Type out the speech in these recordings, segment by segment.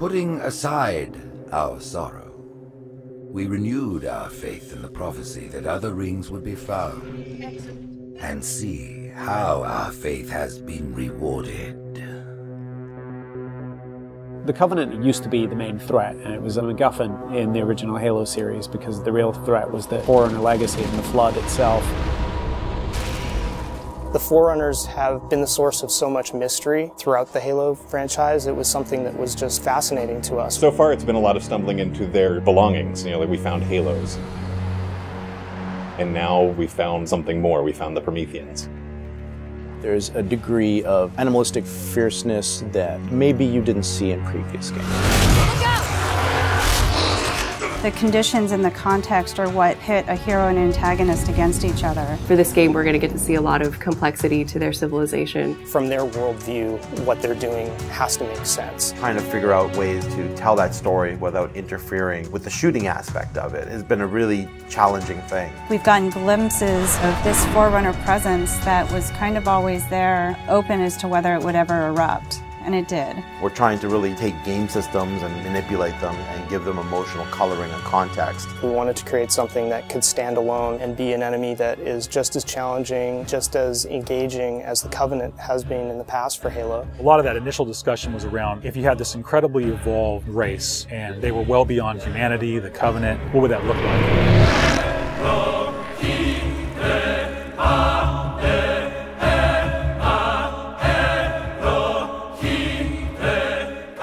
Putting aside our sorrow, we renewed our faith in the prophecy that other rings would be found, and see how our faith has been rewarded. The Covenant used to be the main threat, and it was a MacGuffin in the original Halo series because the real threat was the Forerunner legacy and the Flood itself. The Forerunners have been the source of so much mystery throughout the Halo franchise. It was something that was just fascinating to us. So far it's been a lot of stumbling into their belongings. Like we found Halos. And now we found something more. We found the Prometheans. There's a degree of animalistic fierceness that maybe you didn't see in previous games. Look out! The conditions and the context are what pit a hero and antagonist against each other. For this game, we're going to get to see a lot of complexity to their civilization. From their worldview, what they're doing has to make sense. Trying to figure out ways to tell that story without interfering with the shooting aspect of it has been a really challenging thing. We've gotten glimpses of this Forerunner presence that was kind of always there, open as to whether it would ever erupt. And it did. We're trying to really take game systems and manipulate them and give them emotional coloring and context. We wanted to create something that could stand alone and be an enemy that is just as challenging, just as engaging as the Covenant has been in the past for Halo. A lot of that initial discussion was around if you had this incredibly evolved race and they were well beyond humanity, the Covenant, what would that look like?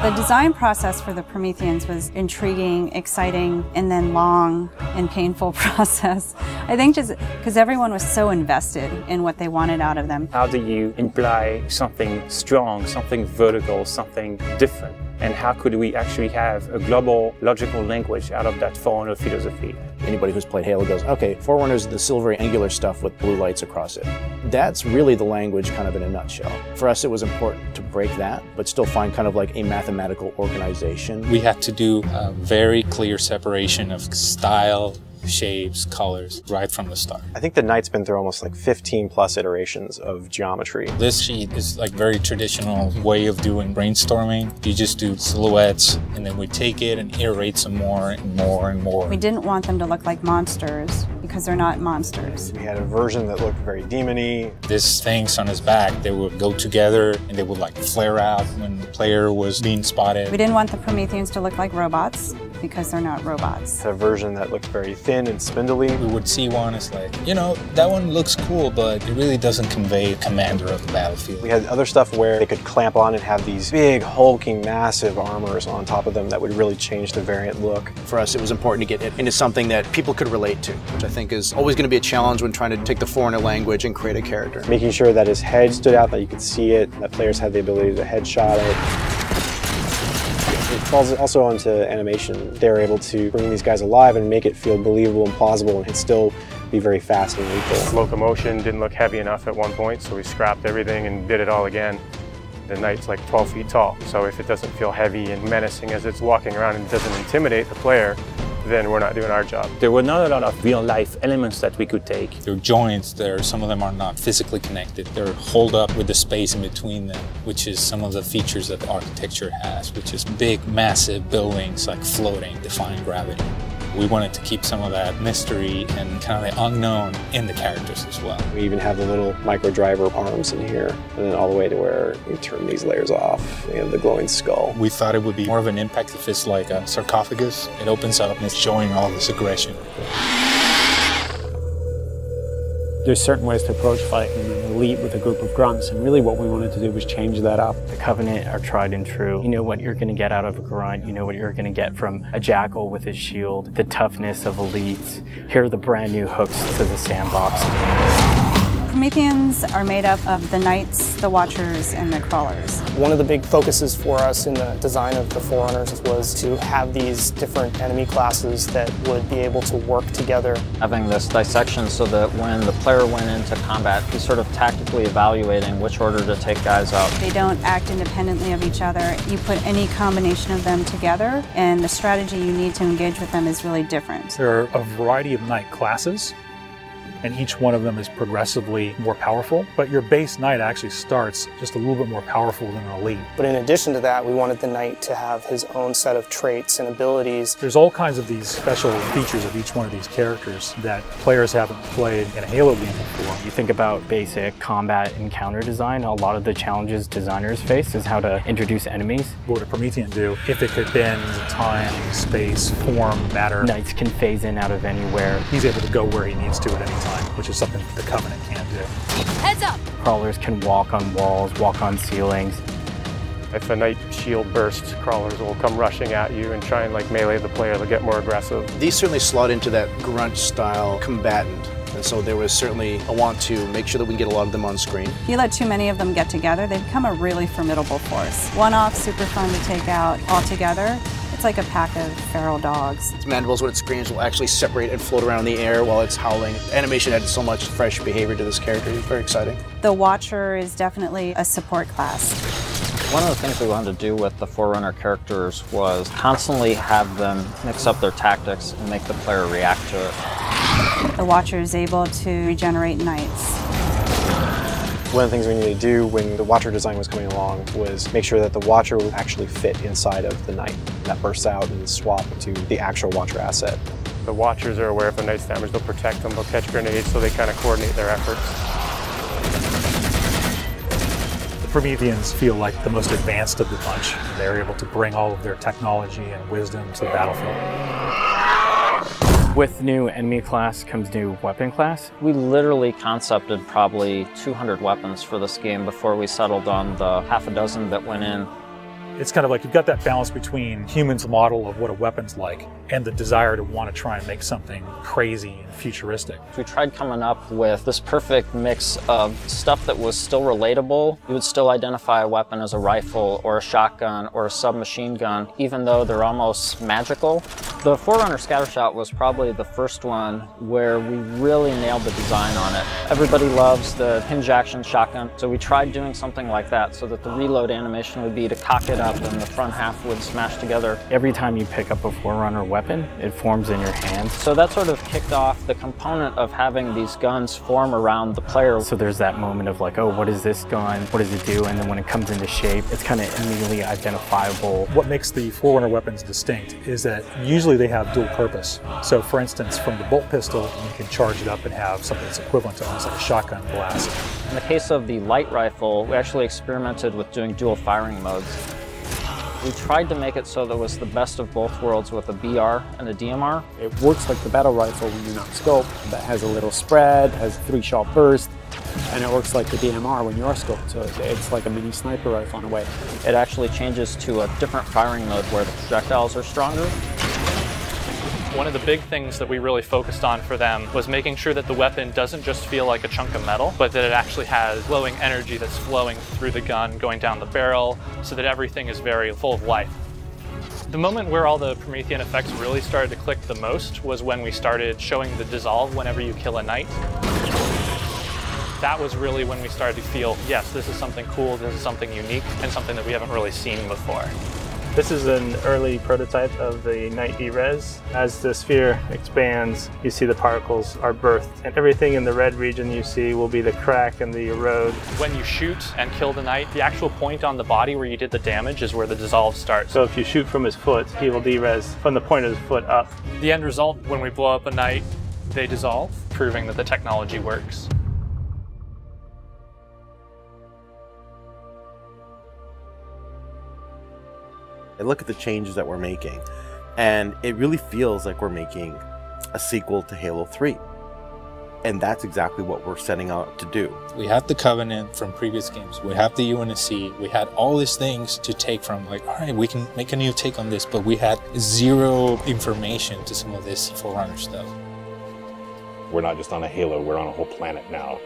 The design process for the Prometheans was intriguing, exciting, and then long and painful process. I think just because everyone was so invested in what they wanted out of them. How do you imply something strong, something vertical, something different? And how could we actually have a global logical language out of that Forerunner philosophy? Anybody who's played Halo goes, okay, Forerunners is the silvery angular stuff with blue lights across it. That's really the language kind of in a nutshell. For us, it was important to break that, but still find kind of like a mathematical organization. We had to do a very clear separation of style, shapes, colors, right from the start. I think the Knight's been through almost like 15 plus iterations of geometry. This sheet is like very traditional way of doing brainstorming. You just do silhouettes and then we take it and iterate some more and more and more. We didn't want them to look like monsters because they're not monsters. We had a version that looked very demon-y. These things on his back, they would go together and they would like flare out when the player was being spotted. We didn't want the Prometheans to look like robots because they're not robots. A version that looked very thin and spindly. We would see one as like, you know, that one looks cool, but it really doesn't convey commander of the battlefield. We had other stuff where they could clamp on and have these big, hulking, massive armors on top of them that would really change the variant look. For us, it was important to get it into something that people could relate to, which I think is always going to be a challenge when trying to take the Forerunner language and create a character. Making sure that his head stood out, that you could see it, that players had the ability to headshot it. It falls also onto animation. They're able to bring these guys alive and make it feel believable and plausible and still be very fast and lethal. Locomotion didn't look heavy enough at one point, so we scrapped everything and did it all again. The Knight's like 12 feet tall, so if it doesn't feel heavy and menacing as it's walking around and doesn't intimidate the player, then we're not doing our job. There were not a lot of real-life elements that we could take. There are joints there, some of them are not physically connected. They're holed up with the space in between them, which is some of the features that the architecture has, which is big, massive buildings like floating, defying gravity. We wanted to keep some of that mystery and kind of the unknown in the characters as well. We even have the little micro driver arms in here, and then all the way to where you turn these layers off. We have the glowing skull. We thought it would be more of an impact if it's like a sarcophagus. It opens up and it's showing all this aggression. There's certain ways to approach fighting an elite with a group of grunts, and really what we wanted to do was change that up. The Covenant are tried and true. You know what you're going to get out of a grunt, you know what you're going to get from a jackal with his shield, the toughness of elites. Here are the brand new hooks to the sandbox. Prometheans are made up of the Knights, the Watchers, and the Crawlers. One of the big focuses for us in the design of the Forerunners was to have these different enemy classes that would be able to work together. Having this dissection so that when the player went into combat, he's sort of tactically evaluating which order to take guys out. They don't act independently of each other. You put any combination of them together, and the strategy you need to engage with them is really different. There are a variety of Knight classes. and each one of them is progressively more powerful. But your base knight actually starts just a little bit more powerful than an elite. But in addition to that, we wanted the knight to have his own set of traits and abilities. There's all kinds of these special features of each one of these characters that players haven't played in a Halo game before. You think about basic combat and counter design, a lot of the challenges designers face is how to introduce enemies. What would a Promethean do if it could bend time, space, form, matter? Knights can phase in out of anywhere. He's able to go where he needs to at any time, which is something the Covenant can't do. Heads up! Crawlers can walk on walls, walk on ceilings. If a knight shield bursts, crawlers will come rushing at you and try and like melee the player to get more aggressive. These certainly slot into that grunt style combatant. And so there was certainly a want to make sure that we can get a lot of them on screen. If you let too many of them get together, they become a really formidable force. One-off, super fun to take out all together. It's like a pack of feral dogs. Its mandibles, when it screams, will actually separate and float around in the air while it's howling. Animation added so much fresh behavior to this character. It's very exciting. The Watcher is definitely a support class. One of the things we wanted to do with the Forerunner characters was constantly have them mix up their tactics and make the player react to it. The Watcher is able to regenerate knights. One of the things we needed to do when the Watcher design was coming along was make sure that the Watcher would actually fit inside of the Knight. That bursts out and swap to the actual Watcher asset. The Watchers are aware if a Knight's damaged, they'll protect them, they'll catch grenades, so they kind of coordinate their efforts. The Prometheans feel like the most advanced of the bunch. They're able to bring all of their technology and wisdom to the battlefield. With new enemy class comes new weapon class. We literally concepted probably 200 weapons for this game before we settled on the half a dozen that went in. It's kind of like you've got that balance between humans' model of what a weapon's like and the desire to want to try and make something crazy and futuristic. We tried coming up with this perfect mix of stuff that was still relatable. You would still identify a weapon as a rifle or a shotgun or a submachine gun, even though they're almost magical. The Forerunner Scattershot was probably the first one where we really nailed the design on it. Everybody loves the hinge action shotgun, so we tried doing something like that so that the reload animation would be to cock it up and the front half would smash together. Every time you pick up a Forerunner weapon, it forms in your hand. So that sort of kicked off the component of having these guns form around the player. So there's that moment of like, oh, what is this gun? What does it do? And then when it comes into shape, it's kind of immediately identifiable. What makes the Forerunner weapons distinct is that usually they have dual purpose. So for instance, from the bolt pistol, you can charge it up and have something that's equivalent to almost like a shotgun blast. In the case of the light rifle, we actually experimented with doing dual firing modes. We tried to make it so that it was the best of both worlds with a BR and a DMR. It works like the battle rifle when you're not scoped. That has a little spread, has a 3-shot burst, and it works like the DMR when you are scoped. So it's like a mini sniper rifle in a way. It actually changes to a different firing mode where the projectiles are stronger. One of the big things that we really focused on for them was making sure that the weapon doesn't just feel like a chunk of metal, but that it actually has glowing energy that's flowing through the gun, going down the barrel, so that everything is very full of life. The moment where all the Promethean effects really started to click the most was when we started showing the dissolve whenever you kill a knight. That was really when we started to feel, yes, this is something cool, this is something unique, and something that we haven't really seen before. This is an early prototype of the Knight D-Res. As the sphere expands, you see the particles are birthed, and everything in the red region you see will be the crack and the erode. When you shoot and kill the knight, the actual point on the body where you did the damage is where the dissolve starts. So if you shoot from his foot, he will D-Res from the point of his foot up. The end result, when we blow up a knight, they dissolve, proving that the technology works. I look at the changes that we're making, and it really feels like we're making a sequel to Halo 3. And that's exactly what we're setting out to do. We have the Covenant from previous games. We have the UNSC. We had all these things to take from, like, all right, we can make a new take on this, but we had zero information to some of this Forerunner stuff. We're not just on a Halo, we're on a whole planet now.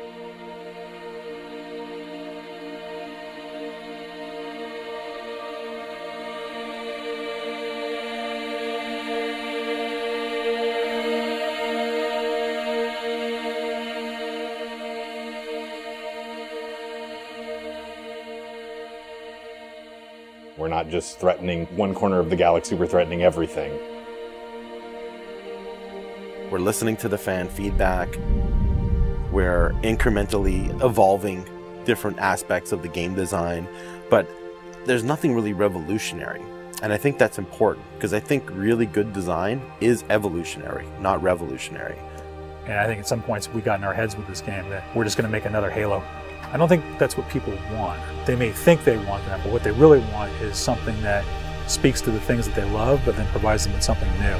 We're not just threatening one corner of the galaxy, we're threatening everything. We're listening to the fan feedback. We're incrementally evolving different aspects of the game design, but there's nothing really revolutionary. And I think that's important, because I think really good design is evolutionary, not revolutionary. And I think at some points we got in our heads with this game that we're just going to make another Halo. I don't think that's what people want. They may think they want that, but what they really want is something that speaks to the things that they love, but then provides them with something new.